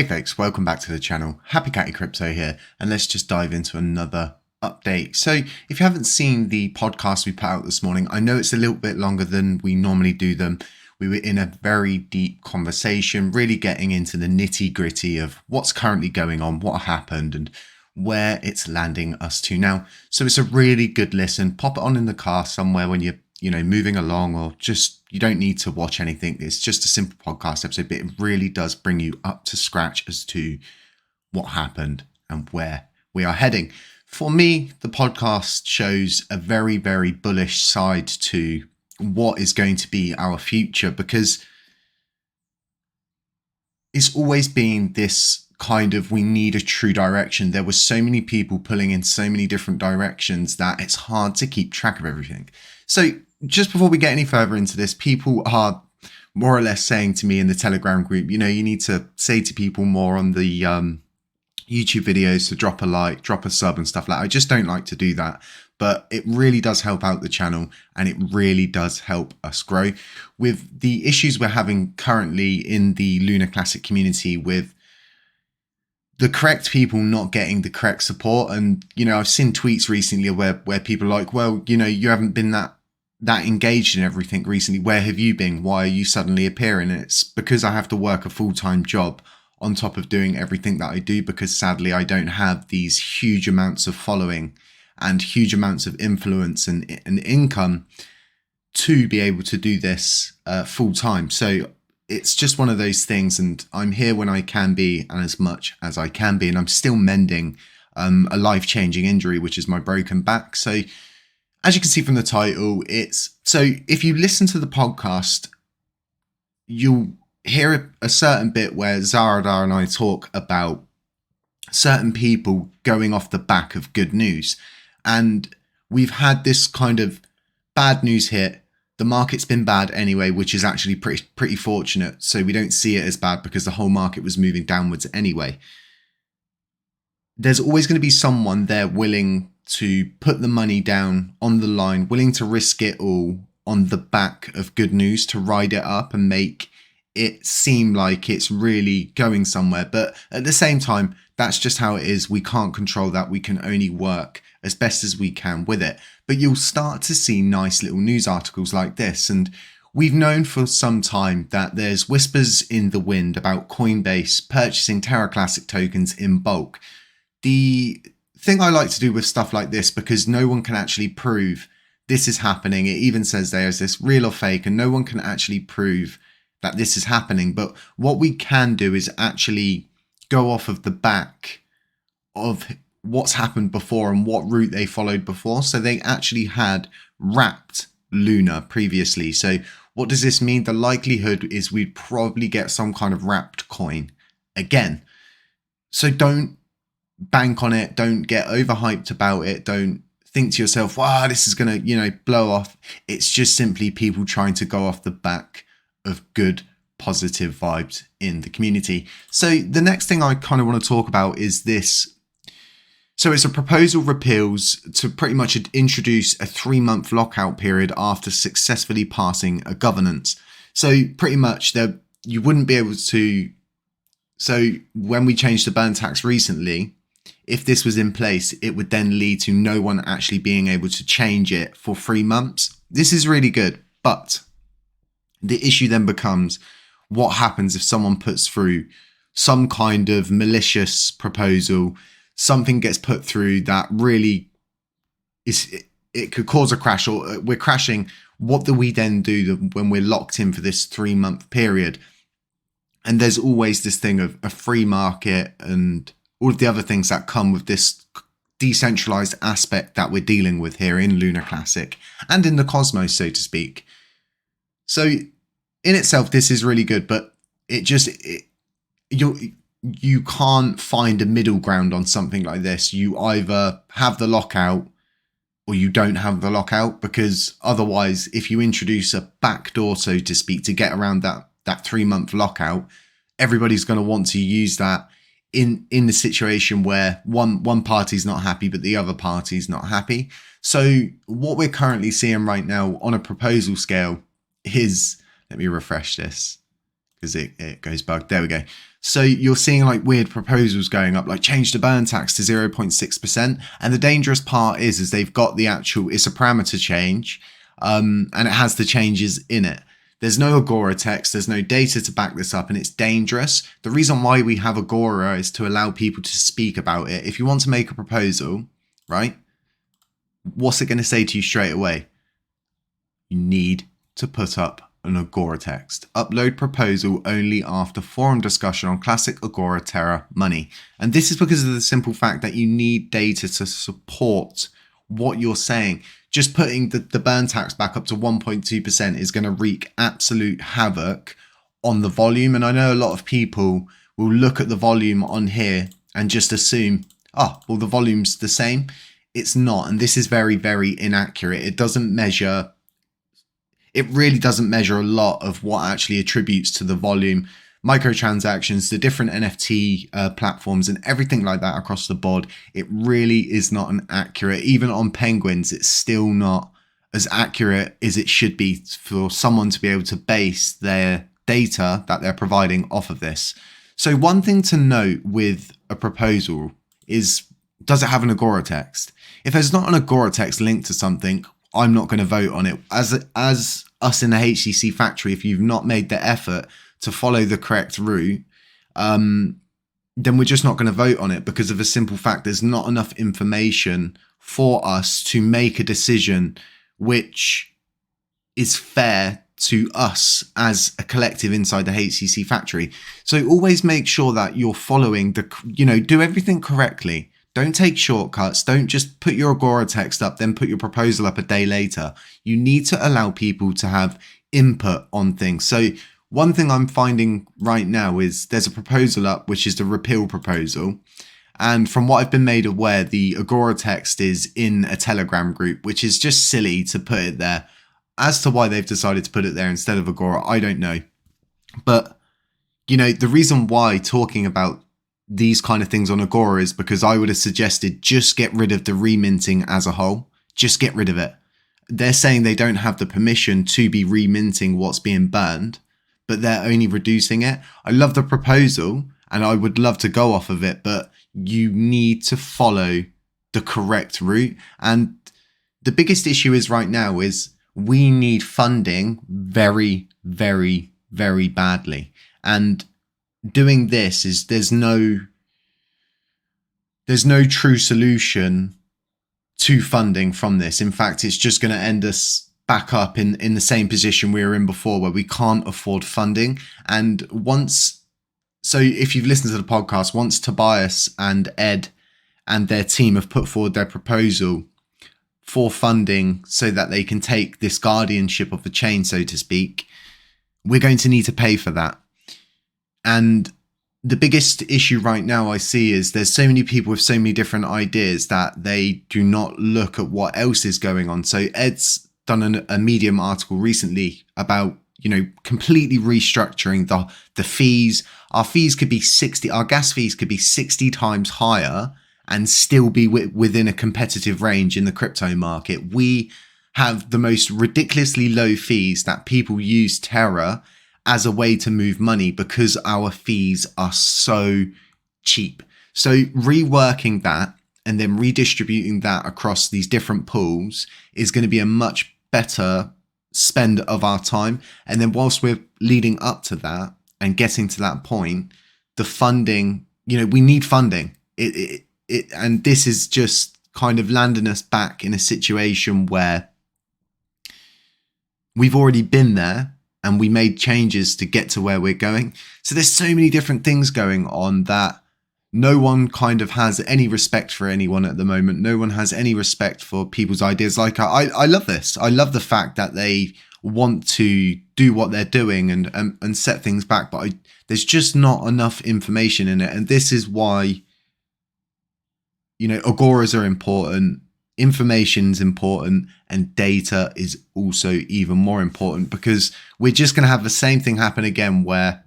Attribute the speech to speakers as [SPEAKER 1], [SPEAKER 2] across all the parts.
[SPEAKER 1] Hey folks, welcome back to the channel. Happy Catty Crypto here, and let's just dive into another update. So if you haven't seen the podcast we put out this morning, I know it's a little bit longer than we normally do them. We were in a very deep conversation, really getting into the nitty gritty of what's currently going on, what happened, and where it's landing us to now. So it's a really good listen. Pop it on in the car somewhere when you're moving along, or just you don't need to watch anything. It's just a simple podcast episode, but it really does bring you up to scratch as to what happened and where we are heading. For me, the podcast shows a very, very bullish side to what is going to be our future, because it's always been this kind of, we need a true direction. There were so many people pulling in so many different directions that it's hard to keep track of everything. So just before we get any further into this, people are more or less saying to me in the Telegram group, you need to say to people more on the YouTube videos to drop a like, drop a sub and stuff like that. I just don't like to do that, but it really does help out the channel, and it really does help us grow. With the issues we're having currently in the Lunar Classic community with the correct people not getting the correct support, and I've seen tweets recently where people are like, well, you haven't been that engaged in everything recently. Where have you been? Why are you suddenly appearing? And it's because I have to work a full-time job on top of doing everything that I do, because sadly I don't have these huge amounts of following and huge amounts of influence and income to be able to do this full-time. So it's just one of those things, and I'm here when I can be and as much as I can be, and I'm still mending a life-changing injury, which is my broken back. So as you can see from the title, if you listen to the podcast, you'll hear a certain bit where Zaradar and I talk about certain people going off the back of good news. And we've had this kind of bad news hit. The market's been bad anyway, which is actually pretty fortunate. So we don't see it as bad because the whole market was moving downwards anyway. There's always going to be someone there willing to put the money down on the line, willing to risk it all on the back of good news to ride it up and make it seem like it's really going somewhere. But at the same time, that's just how it is. We can't control that. We can only work as best as we can with it. But you'll start to see nice little news articles like this. And we've known for some time that there's whispers in the wind about Coinbase purchasing Terra Classic tokens in bulk. The thing I like to do with stuff like this, because no one can actually prove this is happening. It even says there is this real or fake, and no one can actually prove that this is happening. But what we can do is actually go off of the back of what's happened before and what route they followed before. So they actually had wrapped Luna previously. So what does this mean? The likelihood is we'd probably get some kind of wrapped coin again. So don't bank on it. Don't get overhyped about it. Don't think to yourself, wow, this is going to, blow off. It's just simply people trying to go off the back of good, positive vibes in the community. So the next thing I kind of want to talk about is this. So it's a proposal repeals to pretty much introduce a 3-month lockout period after successfully passing a governance. So pretty much you wouldn't be able to. So when we changed the burn tax recently, if this was in place, it would then lead to no one actually being able to change it for 3 months. This is really good, but the issue then becomes, what happens if someone puts through some kind of malicious proposal, something gets put through that really it could cause a crash, or we're crashing. What do we then do when we're locked in for this 3-month period? And there's always this thing of a free market and all of the other things that come with this decentralized aspect that we're dealing with here in Lunar Classic and in the cosmos, so to speak. So in itself, this is really good, but you can't find a middle ground on something like this. You either have the lockout or you don't have the lockout, because otherwise, if you introduce a backdoor, so to speak, to get around that 3-month lockout, everybody's going to want to use that in the situation where one party's not happy, but the other party's not happy. So what we're currently seeing right now on a proposal scale is, let me refresh this because it goes bugged. There we go. So you're seeing like weird proposals going up, like change the burn tax to 0.6%. And the dangerous part is they've got the actual, it's a parameter change, and it has the changes in it. There's no Agora text, there's no data to back this up, and it's dangerous. The reason why we have Agora is to allow people to speak about it. If you want to make a proposal, right, what's it going to say to you straight away? You need to put up an Agora text. Upload proposal only after forum discussion on classic Agora Terra money. And this is because of the simple fact that you need data to support what you're saying. Just putting the burn tax back up to 1.2% is going to wreak absolute havoc on the volume. And I know a lot of people will look at the volume on here and just assume, oh, well, the volume's the same. It's not. And this is very, very inaccurate. It doesn't measure. It really doesn't measure a lot of what actually attributes to the volume, microtransactions, the different NFT platforms and everything like that across the board. It really is not an accurate, even on Penguins, it's still not as accurate as it should be for someone to be able to base their data that they're providing off of this. So one thing to note with a proposal is, does it have an Agora text? If there's not an Agora text linked to something, I'm not going to vote on it. As us in the HCC factory, if you've not made the effort to follow the correct route, then we're just not going to vote on it because of a simple fact. There's not enough information for us to make a decision which is fair to us as a collective inside the HCC factory. So always make sure that you're following do everything correctly. Don't take shortcuts. Don't just put your Agora text up, then put your proposal up a day later. You need to allow people to have input on things. So one thing I'm finding right now is there's a proposal up, which is the repeal proposal. And from what I've been made aware, the Agora text is in a Telegram group, which is just silly to put it there. As to why they've decided to put it there instead of Agora, I don't know. But, the reason why talking about these kind of things on Agora is because I would have suggested just get rid of the reminting as a whole. Just get rid of it. They're saying they don't have the permission to be reminting what's being burned, but they're only reducing it. I love the proposal and I would love to go off of it, but you need to follow the correct route. And the biggest issue is right now is we need funding very, very, very badly. And doing this is there's no true solution to funding from this. In fact, it's just going to end us back up in the same position we were in before, where we can't afford funding. And so if you've listened to the podcast, once Tobias and Ed and their team have put forward their proposal for funding so that they can take this guardianship of the chain, so to speak, we're going to need to pay for that. And the biggest issue right now I see is there's so many people with so many different ideas that they do not look at what else is going on. So Ed's done a Medium article recently about, completely restructuring the fees. Our fees could be our gas fees could be 60 times higher and still be within a competitive range in the crypto market. We have the most ridiculously low fees that people use Terra as a way to move money because our fees are so cheap. So reworking that and then redistributing that across these different pools is going to be a much better spend of our time. And then whilst we're leading up to that and getting to that point, the funding, we need funding. And this is just kind of landing us back in a situation where we've already been there and we made changes to get to where we're going. So there's so many different things going on that no one kind of has any respect for anyone at the moment. No one has any respect for people's ideas. Like I love this. I love the fact that they want to do what they're doing and set things back, but there's just not enough information in it. And this is why, Agoras are important. Information's important, and data is also even more important, because we're just going to have the same thing happen again where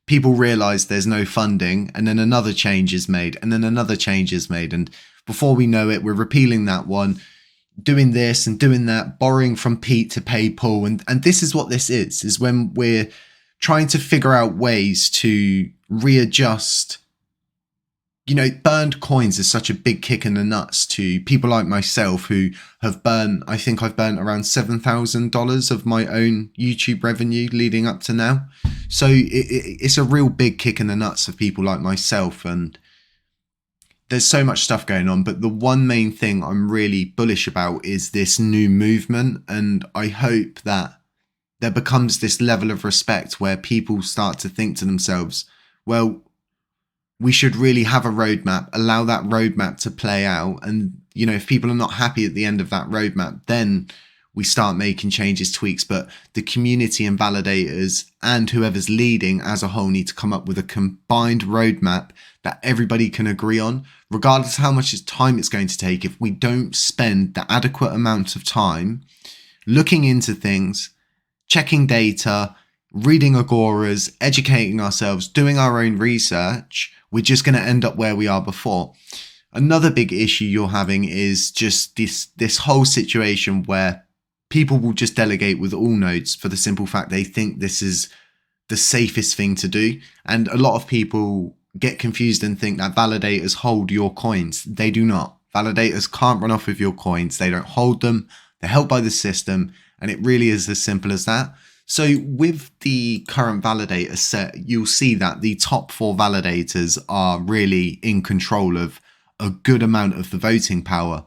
[SPEAKER 1] people realize there's no funding and then another change is made and then another change is made. And before we know it, we're repealing that one, doing this and doing that, borrowing from Pete to pay Paul. And this is what this is when we're trying to figure out ways to readjust. You know, burned coins is such a big kick in the nuts to people like myself who have burnt, I think I've burnt around $7,000 of my own YouTube revenue leading up to now. So it's a real big kick in the nuts of people like myself, and there's so much stuff going on. But the one main thing I'm really bullish about is this new movement, and I hope that there becomes this level of respect where people start to think to themselves, well, we should really have a roadmap, allow that roadmap to play out. And, you know, if people are not happy at the end of that roadmap, then we start making changes, tweaks. But the community and validators and whoever's leading as a whole need to come up with a combined roadmap that everybody can agree on, regardless of how much time it's going to take. If we don't spend the adequate amount of time looking into things, checking data, reading agoras, educating ourselves, doing our own research, we're just going to end up where we are before. Another big issue you're having is just this whole situation where people will just delegate with all nodes for the simple fact they think this is the safest thing to do. And a lot of people get confused and think that validators hold your coins. They do not. Validators can't run off with your coins. They don't hold them. They're held by the system. And it really is as simple as that. So with the current validator set, you'll see that the top 4 validators are really in control of a good amount of the voting power.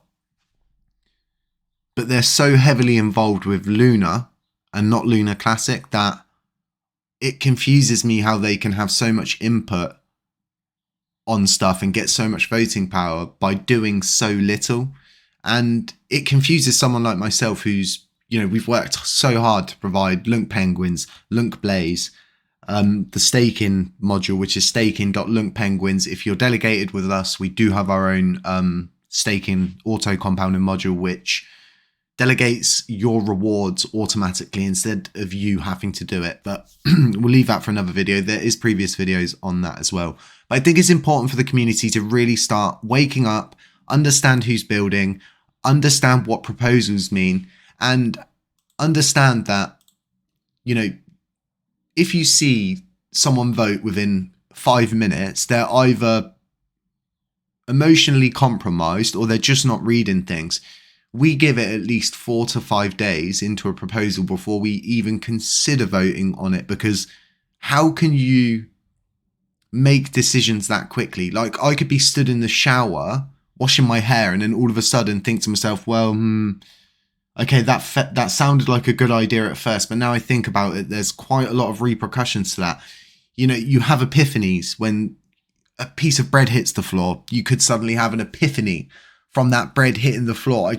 [SPEAKER 1] But they're so heavily involved with Luna and not Luna Classic that it confuses me how they can have so much input on stuff and get so much voting power by doing so little. And it confuses someone like myself who's, you know, we've worked so hard to provide Lunc Penguins, Lunc Blaze, the staking module, which is staking.luncpenguins. If you're delegated with us, we do have our own staking auto compounding module, which delegates your rewards automatically instead of you having to do it. But we'll leave that for another video. There is previous videos on that as well. But I think it's important for the community to really start waking up, understand who's building, understand what proposals mean, and understand that, you know, if you see someone vote within 5 minutes, they're either emotionally compromised or they're just not reading things. We give it at least 4 to 5 days into a proposal before we even consider voting on it, because how can you make decisions that quickly? Like, I could be stood in the shower washing my hair and then all of a sudden think to myself, well, okay, that sounded like a good idea at first, but now I think about it, there's quite a lot of repercussions to that. You know, you have epiphanies when a piece of bread hits the floor. You could suddenly have an epiphany from that bread hitting the floor.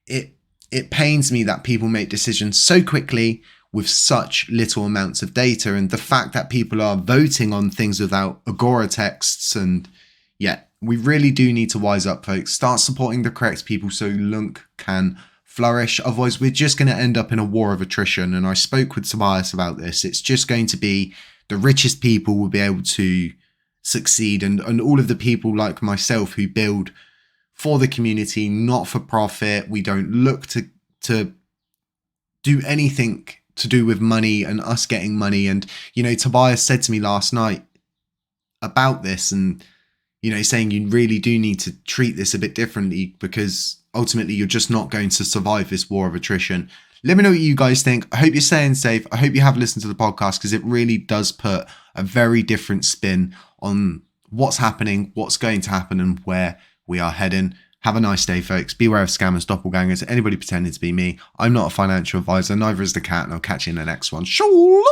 [SPEAKER 1] It pains me that people make decisions so quickly with such little amounts of data, and the fact that people are voting on things without Agora texts. And yeah, we really do need to wise up, folks. Start supporting the correct people so Lunc can flourish. Otherwise, we're just going to end up in a war of attrition. And I spoke with Tobias about this. It's just going to be the richest people will be able to succeed, and all of the people like myself who build for the community, not for profit. We don't look to do anything to do with money and us getting money. And, you know, Tobias said to me last night about this, and, you know, saying you really do need to treat this a bit differently, because ultimately you're just not going to survive this war of attrition. Let me know what you guys think. I hope you're staying safe. I hope you have listened to the podcast, because it really does put a very different spin on what's happening, what's going to happen, and where we are heading. Have a nice day, folks. Beware of scammers, doppelgangers, anybody pretending to be me. I'm not a financial advisor, neither is the cat, and I'll catch you in the next one. Sure.